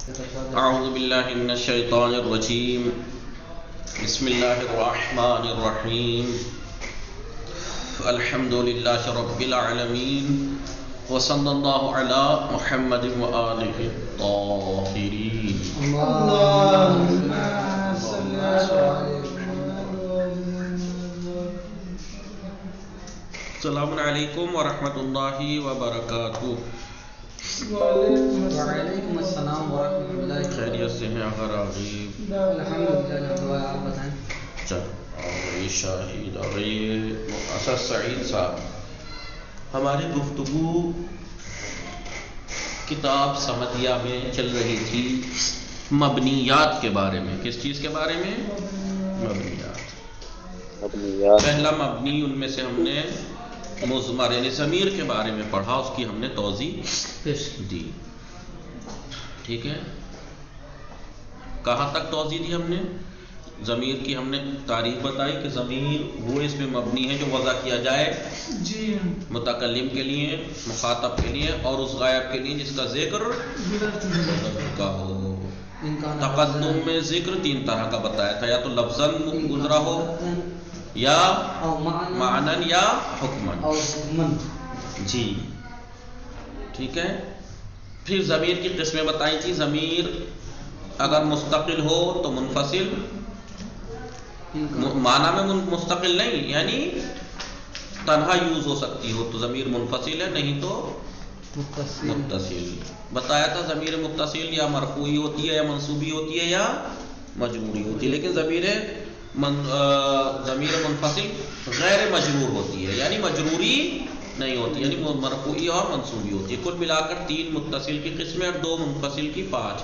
اعوذ باللہ من الشیطان الرجیم بسم اللہ الرحمن الرحیم الحمد للہ رب العالمین وصلی اللہ علی محمد وآلہ الطاہرین اللہم صل علی السلام علیکم ورحمۃ اللہ وبرکاتہ۔ وعلیکم السلام ورحمۃ اللہ۔ خیریت سے ہیں آخر آغیب؟ الحمدللہ، دعا آپ بتائیں۔ چل شاہد اسد سعید صاحب، ہماری گفتگو کتاب سمدیہ میں چل رہی تھی مبنیات کے بارے میں۔ کس چیز کے بارے میں؟ مبنیات۔ پہلا مبنی ان میں سے ہم نے مضمر یعنی ضمیر کے بارے میں پڑھا، اس کی ہم نے توضیح دی۔ ٹھیک ہے، کہاں تک توضیح دی ہم نے؟ ضمیر کی ہم نے تعریف بتائی کہ ضمیر وہ اس میں مبنی ہے جو وضع کیا جائے متکلم کے لیے، مخاطب کے لیے اور اس غائب کے لیے جس کا ذکر کا ہو۔ تقدم میں ذکر تین طرح کا بتایا تھا، یا تو لفظاً گزرا ہو، یا معنن، یا حکمن۔ جی ٹھیک ہے۔ پھر ضمیر کی قسمیں بتائی تھی۔ ضمیر اگر مستقل ہو تو منفصل، معنی میں مستقل نہیں، یعنی تنہا یوز ہو سکتی ہو تو ضمیر منفصل ہے، نہیں تو متصل۔ بتایا تھا ضمیر متصل یا مرفوعی ہوتی ہے، یا منصوبی ہوتی ہے، یا مجروری ہوتی ہے، لیکن ضمیر منفصل غیر مجرور ہوتی ہے، یعنی مجروری نہیں ہوتی، یعنی مرفوعی اور منصوبی ہوتی ہے۔ کل ملا کر 3 متصل کی قسمیں اور 2 منفصل کی 5،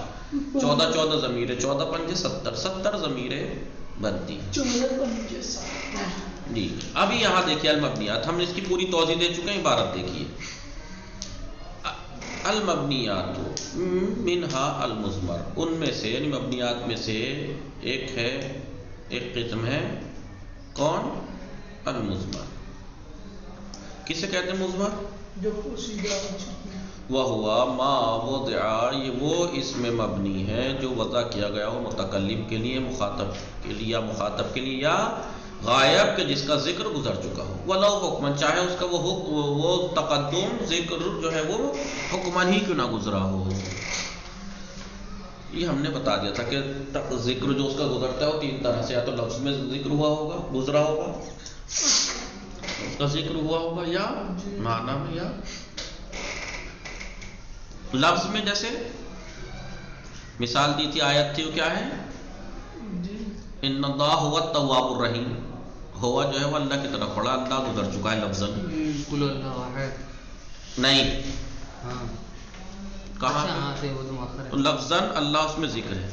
14 ضمیریں، 14 پنجے 70 ضمیریں بنتی ہیں۔ جی ابھی یہاں دیکھیے المبنیات، ہم نے اس کی پوری توضیح دے چکے ہیں، عبارت دیکھیے۔ المبنیات منہا المضمر، ان میں سے یعنی مبنیات میں سے ایک قسم ہے کون؟ المضمر۔ کسے کہتے ہیں مضمر؟ جو پوشیدہ ہو چکی ہے۔ وہوا ما وضع، یہ وہ اس میں مبنی ہے جو وضع کیا گیا ہو متکلم کے لیے، مخاطب کے لیے، یا مخاطب کے لیے، یا غائب کے جس کا ذکر گزر چکا ہو۔ ولو حکمن، چاہے اس کا وہ تقدم ذکر جو ہے وہ حکمن ہی کیوں نہ گزرا ہو۔ یہ ہم نے بتا دیا تھا کہ ذکر جو اس کا گزرتا ہے وہ 3 طرح سے، یا تو لفظ میں ذکر ہوا ہوگا، گزرا ہوگا، اس کا ذکر ہوا ہوگا، یا معنی میں، یا لفظ میں۔ جیسے مثال دی تھی، آیت تھی، وہ کیا ہے؟ ان اللہ هو التواب الرحیم۔ ہوا جو ہے وہ اللہ کی طرف پڑا، اللہ گزر چکا ہے لفظاً، نہیں کہاں لفظاً اللہ اس میں ذکر ہے۔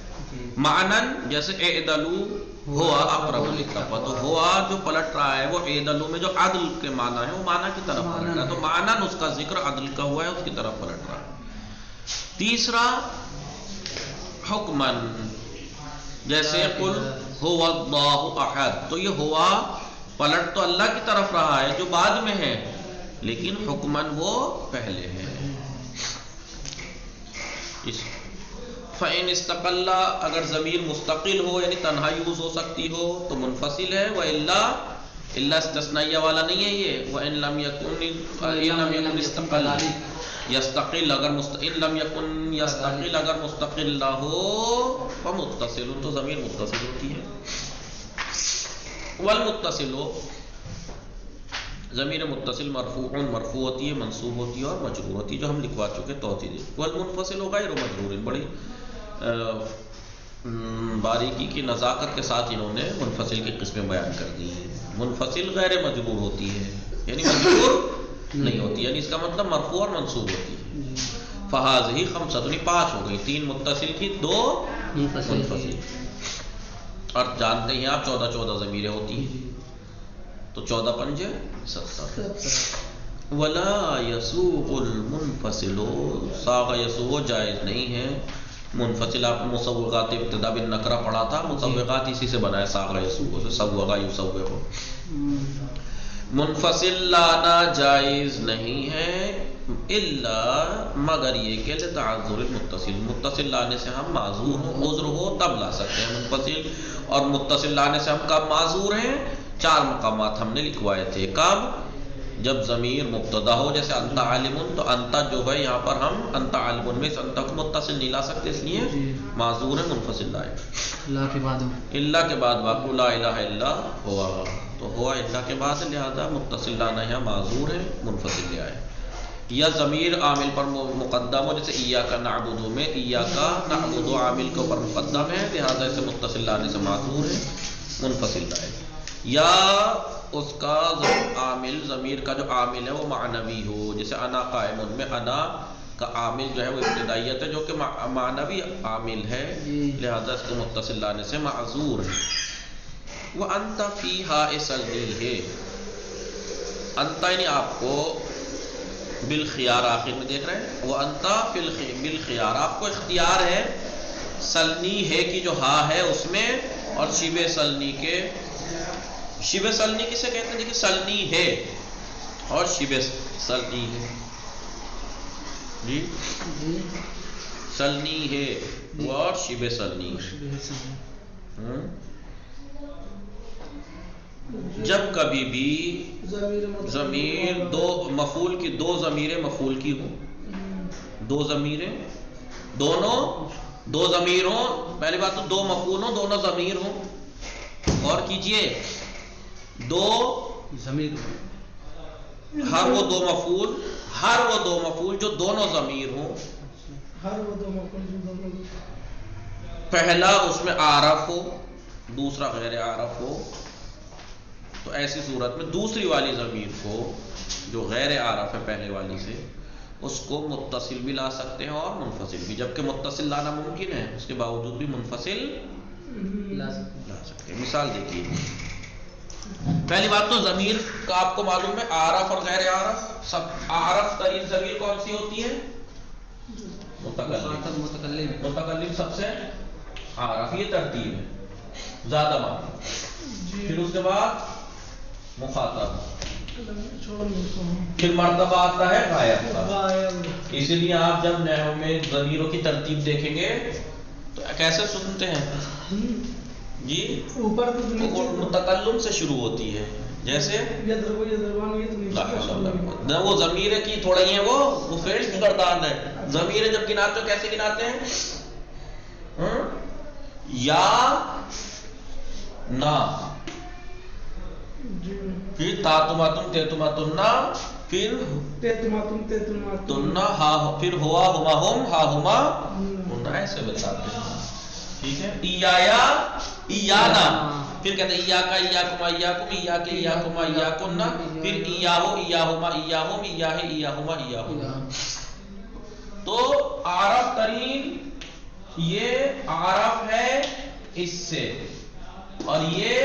معنن جیسے اعدلوا ہوا اقرب للتقوی، تو ہوا جو پلٹ رہا ہے وہ اعدلوا میں جو عدل کے معنی ہے وہ معنی کی طرف پلٹ رہا ہے، تو معنن اس کا ذکر عدل کا ہوا ہے، اس کی طرف پلٹ رہا ہے۔ تیسرا حکمن، جیسے قل هو اللہ احد، تو یہ ہوا پلٹ تو اللہ کی طرف رہا ہے جو بعد میں ہے، لیکن حکمن وہ پہلے ہے۔ فَإِنِ اسْتَقَلَّ، اگر ضمیر مستقل ہو یعنی تنہا یوز ہو سکتی ہو تو منفصل ہے، وَإِلَّا، الا استثنائیہ والا نہیں ہے یہ، وَإِن لَمْ يَكُنْ اسْتَقَلَّ یستقل، اگر ان لم یکن یستقل، اگر مستقل نہ ہو فمتصل، تو ضمیر متصل ہوتی ہے۔ والمتصل، ضمیر متصل مرفوع ہوتی ہے، منصوب ہوتی ہے اور مجرور ہوتی ہے، جو ہم لکھوا چکے توضیح۔ والمنفصل غیر مجرور، بڑی باریکی کی نزاکت کے ساتھ انہوں نے منفصل کی قسمیں بیان کر دی ہیں۔ منفصل غیر مجرور ہوتی ہے، یعنی مجرور نہیں ہوتی، یعنی اس کا مطلب مرفوع اور منصوب ہوتی ہے۔ فہذہ خمسۃ، 5 ہو گئی، 3 متصل کی، 2 منفصل، اور جانتے ہیں آپ 14 ضمیریں ہوتی ہیں، تو 14 پنجے 70۔ ولا یسوغ المنفصل، ساغ یسوغ جائز نہیں ہے منفصل۔ آپ نے مسوغات ابتدا بالنکرہ پڑھا تھا، مسوغات اسی سے بنا ہے، ساغ یسوغ سے، سوغا یسوغ۔ منفصل لانا جائز نہیں ہے الا مگر یہ کہ لتعذر المتصل، متصل لانے سے ہم معذور ہوں، عذر ہو تب لا سکتے ہیں منفصل، اور متصل لانے سے ہم کب معذور ہیں؟ 4 مقامات ہم نے لکھوائے تھے. کب؟ جب ضمیر مبتدا ہو، جیسے انت عالم، تو انت جو ہے یہاں پر ہم انت عالم میں اس انت کو متصل نہیں لا سکتے، اس لیے معذور ہے، منفصل لائے. اللہ کے بعد اللہ کے بعد واقع لا الہ الا ہوا، تو ہوا اللہ کے بعد، لہذا متصل لانا یہاں معذور ہے، منفصل لے آئے. یا ضمیر عامل پر مقدم ہو، جیسے ایاک نعبد میں ایاک نعبد عامل کے اوپر مقدم ہے، لہذا اسے متصل لانے سے معذور ہے، منفصل لائے. یا اس کا عامل، ضمیر کا جو عامل ہے وہ معنوی ہو، جیسے انا قائم میں انا کا عامل جو ہے وہ ابتدائیت ہے، جو کہ معنوی عامل ہے، لہذا اس کو متصل لانے سے معذور ہے. وَأَنْتَ فِيهَا اصلی ہے، انت یعنی آپ کو بالخیار، آخر میں دیکھ رہے ہیں وَأَنْتَ بالخیار، آپ کو اختیار ہے سلنی ہے کی جو ہا ہے اس میں، اور شبہ سلنی کے، شبہ سلنی کسے کہتے ہیں؟ دیکھیں سلنی ہے اور شبہ سلنی ہے، جی سلنی ہے اور شبہ سلنی ہے. جب کبھی بھی ضمیر دو مفعول کی، دو ضمیریں مفعول کی ہوں، دو ضمیریں، دونوں دو ضمیر ہوں، پہلی بات تو دو مفعول ہوں، دونوں ضمیر ہوں. اور کیجئے دو ضمیر، ہر وہ دو مفعول، ہر وہ دو مفعول جو دونوں ضمیر ہوں، ہر وہ دو مفعول جو دونوں، پہلا اس میں عارف ہو، دوسرا غیر عارف ہو، تو ایسی صورت میں دوسری والی ضمیر کو جو غیر عارف ہے پہلے والی سے، اس کو متصل بھی لا سکتے ہیں اور منفصل بھی، جبکہ متصل لانا ممکن ہے، اس کے باوجود بھی منفصل لا سکتے ہیں. مثال دیکھیے، پہلی بات تو ضمیر کا آپ کو معلوم ہے عارف اور غیر عارف. سب عارف ترین ضمیر کون سی ہوتی ہے؟ متکلم سب سے عارف، یہ ترتیب ہے، زیادہ معلوم. پھر اس کے بعد مخاطب، پھر مرتبہ آتا ہے غائب کا. اسی لیے آپ جب نحو میں ضمیروں کی ترتیب دیکھیں گے تو کیسے سنتے ہیں جی؟ اوپر متکلم سے شروع ہوتی ہے، جیسے نہ وہ ضمیر کی تھوڑا ہی ہے، وہ فعل کی گردان ہے. ضمیر جب گناتے ہو کیسے گناتے ہیں؟ یا نا، پھر تاتماتن تیتماتنہ، پھر تنہ ہا، پھر ہوا ہما ہم ہا ہما ہنہ، ایسے بتاتے ہیں. ٹھیک ہے. ایایا ایانا، پھر کہتے ہیں ایاکا ایاکما ایاکم ایاک ایاکما ایاکنہ، پھر ایاہو ایاہما ایاہم ایاہ ایاہما ایاہم. تو عارف ترین یہ عارف ہے اس سے، اور یہ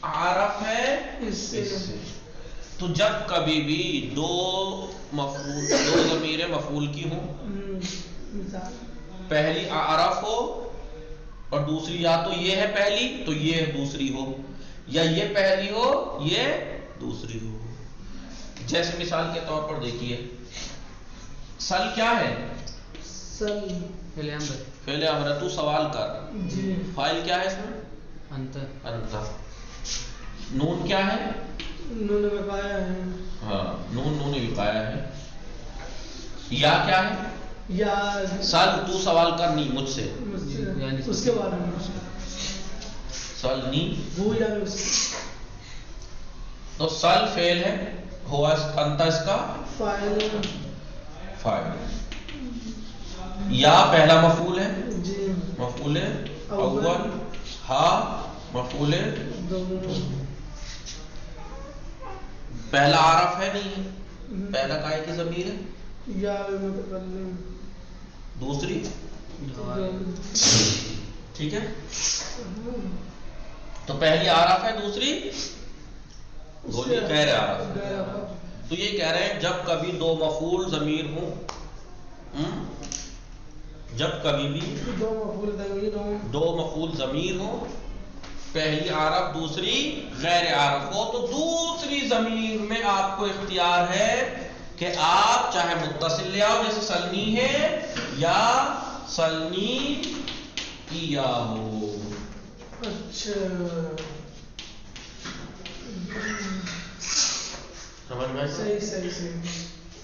عارف ہے اس سے. تو جب کبھی بھی دو مفعول، دو ضمیریں مفعول کی ہوں، پہلی عارف ہو اور دوسری یا تو یہ ہے پہلی تو یہ دوسری ہو، یا یہ پہلی ہو یہ دوسری ہو. جیسے مثال کے طور پر دیکھیے، سل کیا ہے؟ سل فعل امر، تو سوال کر. فاعل کیا ہے اس میں؟ انت. انت. نون کیا ہے؟ نون وقایا ہے. ہاں، نون وقایا ہے. یا کیا ہے؟ یا سل تو سوال کر نی مجھ سے، اس کے بارے میں سل نی. وہ یا تو سل فعل ہے، ہوا انت اس کا فاعل. یا پہلا مفعول ہے، مفعول اول، ہا مفعول پہلا عارف ہے نہیں ہے، پہلا کائے کی ضمیر ہے، یا متکلم دوسری. ٹھیک ہے. تو پہلی عارف ہے، دوسری غیر عارف. تو یہ کہہ رہے ہیں جب کبھی دو مفعول ضمیر ہوں، جب کبھی بھی دو مفعول ضمیر ہوں، پہلی عارف دوسری غیر عارف ہو، تو دوسری ضمیر میں آپ کو اختیار ہے کہ آپ چاہے متصل لے آؤ جیسے سلنی ہے یا سلنی کیا ہو. اچھا سمجھ میں؟ صحیح.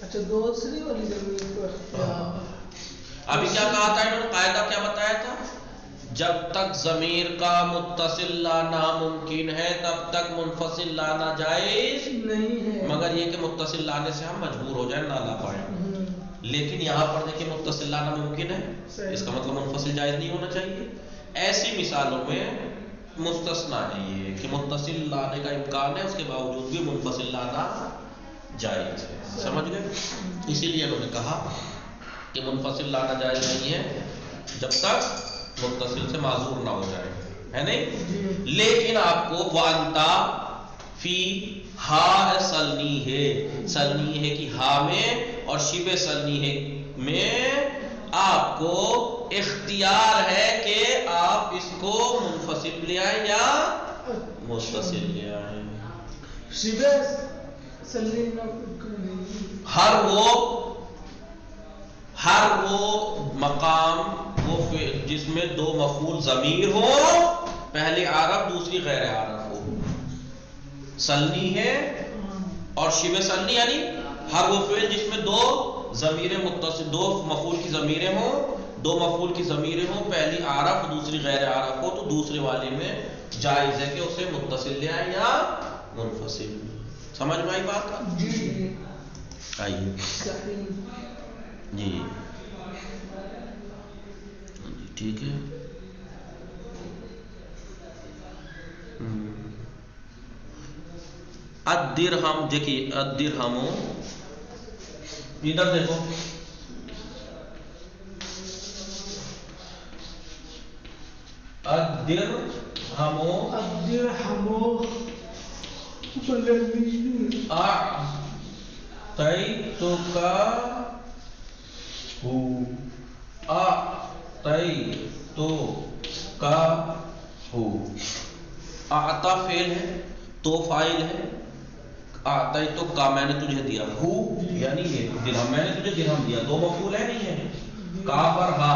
اچھا دوسری والی زمین کو ابھی کیا کہا تھا انہوں نے؟ قاعدہ کیا بتایا تھا؟ جب تک ضمیر کا متصل لانا ممکن ہے تب تک منفصل لانا جائز نہیں ہے، مگر یہ کہ متصل لانے سے ہم مجبور ہو جائیں نہ لا پائیں. لیکن یہاں پر دیکھیں متصل لانا ممکن ہے، اس کا مطلب منفصل جائز نہیں ہونا چاہیے. ایسی مثالوں میں مستثنا ہے یہ کہ متصل لانے کا امکان ہے، اس کے باوجود بھی منفصل لانا جائز ہے. سمجھ گئے؟ اسی لیے انہوں نے کہا کہ منفصل لانا جائز نہیں ہے جب تک متصل سے معذور نہ ہو جائے، ہے نہیں؟ لیکن آپ کو وانتا فی ہا سلنی ہے کہ ہا میں اور شبہ سلنی ہے میں آپ کو اختیار ہے کہ آپ اس کو منفصل لے آئیں یا متصل لے آئیں. شبہ سلنی ہر وہ مقام جس میں دو مفعول ضمیر ہو، پہلی عارف دوسری غیر عارف ہو. سلنی ہے اور شبہ سلنی یعنی ہر وہ فعل جس میں دو ضمیر متصل، دو مفعول کی ضمیریں ہوں، دو مفعول کی ضمیریں ہوں، پہلی عارف دوسری غیر عارف ہو، تو دوسرے والے میں جائز ہے کہ اسے متصل لے آئیں یا منفصل. سمجھ میں آئی بات؟ جی آئیے جی ٹھیک ہے. الدرہم دیکھیے، الدرہم ادھر دیکھو، الدرہم اعطیتک اعطا فعل ہے، تو فاعل ہے، اعطیتک کا میں نے تجھے دیا، ہو یعنی یہ درہم میں نے تجھے درہم دیا، دو مفعول ہے نہیں ہے، کاف اور ہا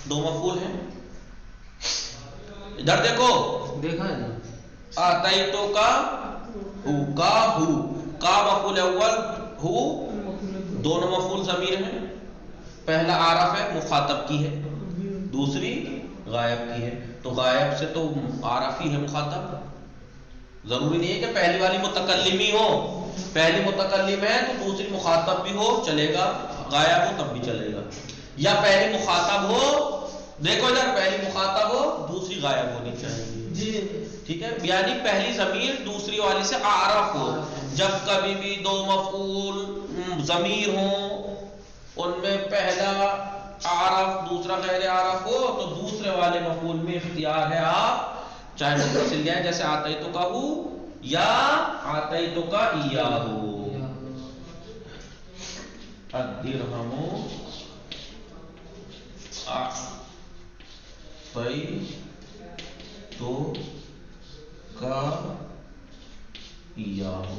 دو مفعول ہیں. ادھر دیکھو دیکھا ہے اعطیتک کا مفعول اول، ہو دونوں مفعول ضمیر ہیں، پہلا عارف ہے مخاطب کی ہے، دوسری غائب کی ہے. تو غائب سے تو عارف ہی ہے مخاطب، ضروری نہیں ہے کہ پہلی والی متکلم ہی ہو. پہلی متکلم ہے تو دوسری مخاطب بھی ہو چلے گا، غائب ہو تب بھی چلے گا. یا پہلی مخاطب ہو، دیکھو ادھر پہلی مخاطب ہو دوسری غائب ہونی چاہیے جی. ٹھیک ہے، یعنی پہلی ضمیر دوسری والی سے عارف ہو. جب کبھی بھی دو مفعول ضمیر ہوں ان میں پہلا عارف دوسرا غیر عارف ہو تو دوسرے والے مفعول میں اختیار ہے آپ چاہے متصل لے آئیں، جیسے اعطیتک یا اعطیتک ایاہ. الدرہم اعطیتک ایاہ.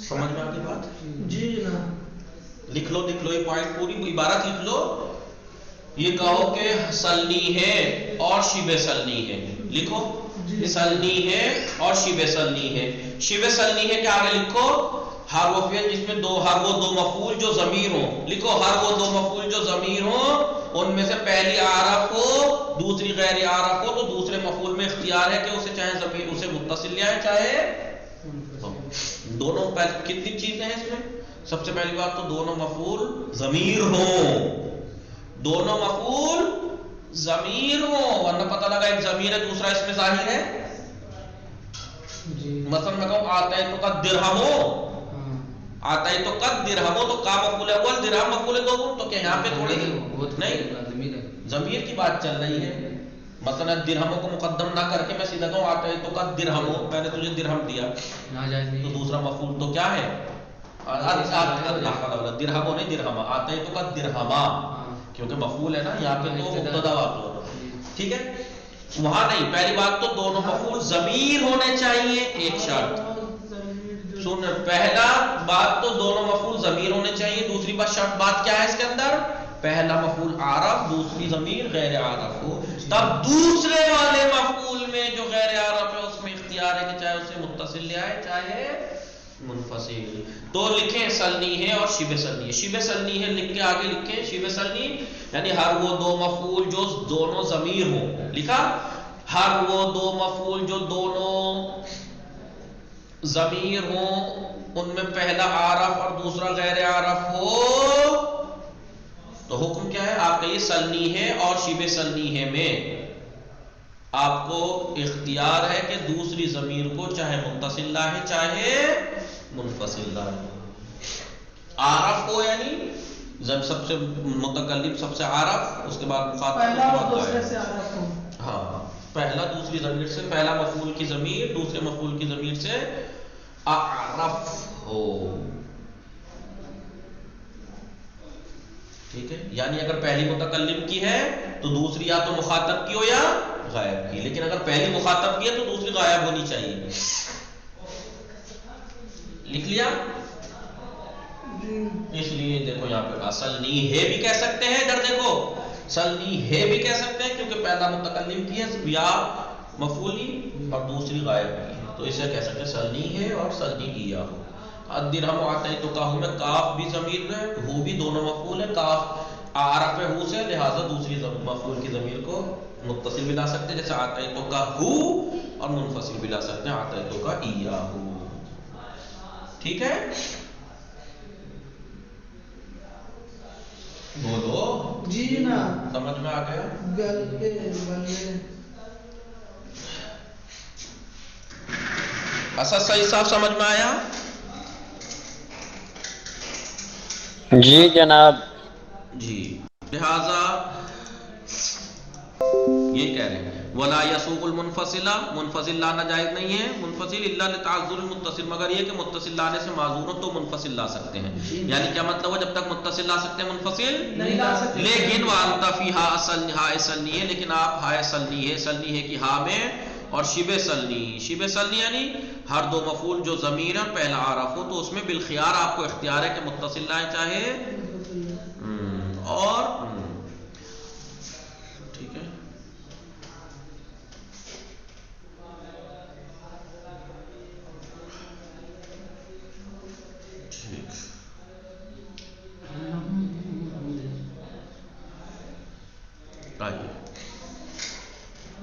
سمجھ میں آگے بات؟ جی جناب. لکھ لو یہ پوائنٹ پوری عبارت لکھ لو. یہ کہو کہ سلنی ہے اور شبہ سلنی ہے، لکھو سلنی ہے اور شبہ سلنی ہے. شبہ سلنی ہے کہ آگے لکھو ہر وہ فعل جس میں ہر وہ دو مفعول جو ضمیر ہوں، لکھو ہر وہ دو مفعول جو ضمیر ہوں ان میں سے پہلی عارف ہو دوسری غیر عارف ہو تو دوسرے مفعول میں اختیار ہے کہ اسے چاہے ضمیر اسے متصل لے آئے چاہے دونوں. کتنی چیزیں ہیں اس میں؟ سب سے پہلی بات تو دونوں مفعول ضمیر ہوں، دونوں مفعول ضمیر ہوں، ورنہ پتہ لگا ایک ضمیر ہے دوسرا اس میں ظاہر ہے. مثلا میں کہوں اعطیتک درہم، اعطیتک درہم تو کا مفعول اول درہم مفعول دوم، تو کہ یہاں پہ تھوڑی نہیں ضمیر کی بات چل رہی ہے. مثلا درہموں کو مقدم نہ کر کے میں سیدھا کہوں اعطیتک درہم، میں نے تجھے درہم دیا تو دوسرا مفعول تو کیا ہے؟ درہم نہیں درہم، اعطیتک درہما کیونکہ مفعول ہے نا یہاں پہ تو مبتدا واقع. ٹھیک ہے، وہاں نہیں، پہلی بات تو دونوں مفعول ضمیر ہونے چاہیے، ایک شرط سن، پہلا بات تو دونوں مفعول ضمیر ہونے چاہیے، دوسری بات شرط بات کیا ہے اس کے اندر، پہلا مفعول عارف دوسری ضمیر غیر عارف ہو، تب دوسرے والے مفعول میں جو غیر عارف ہے اس میں اختیار ہے کہ چاہے اسے متصل لے آئے چاہے منفصل. تو لکھیں سلنی ہے اور شبہ سلنی ہے. شبہ سلنی ہے لکھ کے آگے لکھیں، شبہ سلنی یعنی ہر وہ دو مفعول جو دونوں ضمیر ہوں، لکھا ہر وہ دو مفعول جو دونوں ضمیر ہوں ان میں پہلا عارف اور دوسرا غیر عارف ہو، تو حکم کیا ہے آپ کا یہ سلنی ہے اور شبہ سلنی ہے میں آپ کو اختیار ہے کہ دوسری ضمیر کو چاہے متصل لاہے چاہے منفصل لاہے. عارف کو یعنی جب سب سے متکلم سب سے عارف، اس کے بعد مخاطب، پہلا اور دوسرے سے عارف ہو. ہاں پہلا دوسری ضمیر سے، پہلا مفعول کی ضمیر دوسرے مفعول کی ضمیر سے اعرف ہو. ٹھیک ہے، یعنی اگر پہلی متکلم کی ہے تو دوسری یا تو مخاطب کی ہو یا غائب کی، لیکن اگر پہلی مخاطب کی ہے تو دوسری غائب ہونی چاہیے. لکھ لیا؟ اس لیے دیکھو یہاں پہ سلنی ہے بھی کہہ سکتے ہیں، ادھر دیکھو سلنی ہے بھی کہہ سکتے ہیں کیونکہ پہلا متکلم کی ہے یا مفعولی اور دوسری غائب کی ہے، تو اسے کہہ سکتے ہیں سلنی ہے اور سلنی کیا ہو. الدرہم اعطیتک ہو میں کاف بھی ضمیر ہے، ہو بھی دونوں مفعول ہے، کاف عارف ہے ہو سے، لہذا دوسری مفعول کی ضمیر کو متصل بھی لا سکتے ہیں جیسے اعطیتک ہو، اور منفصل بھی لا سکتے ہیں اعطیتک ایاہ. ٹھیک ہے، بولو جی نا سمجھ میں آ گیا؟ اسد صحیح صاحب سمجھ میں آیا؟ جی جناب. جی لہذا یہ کہہ رہے ہیں ولا یسوق المنفصل، منفصل لانا جائز نہیں ہے، منفصل الا لتعذر المتصل، مگر یہ کہ متصل لانے سے معذور ہو تو منفصل لا سکتے ہیں. یعنی کیا مطلب ہے، جب تک متصل لا سکتے ہیں منفصل نہیں لا سکتے. لیکن وانت فی ہا اصل ہا سلنی ہے، لیکن آپ ہا سلنی ہے، سلنی ہے کہ ہا میں، اور شبہ سلنی، شبہ سلنی یعنی ہر دو مفعول جو ضمیر ہے پہلا عارف ہو تو اس میں بالخیار آپ کو اختیار ہے کہ متصل لائیں چاہے اور ٹھیک ہے.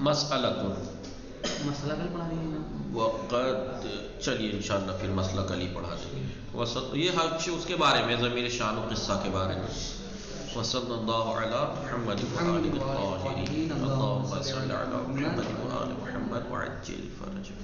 مسئلہ کل پڑھا رہی ہے وقت، چلیے انشاءاللہ پھر مسئلہ کل ہی پڑھا دیں گے. وسط یہ ہر چیز اس کے بارے میں ضمیر شان و قصہ کے بارے میں. وصلی اللہ علی محمد وآلہ الطاہرین، اللہم صل علی محمد وآل محمد وعجل فرجہ.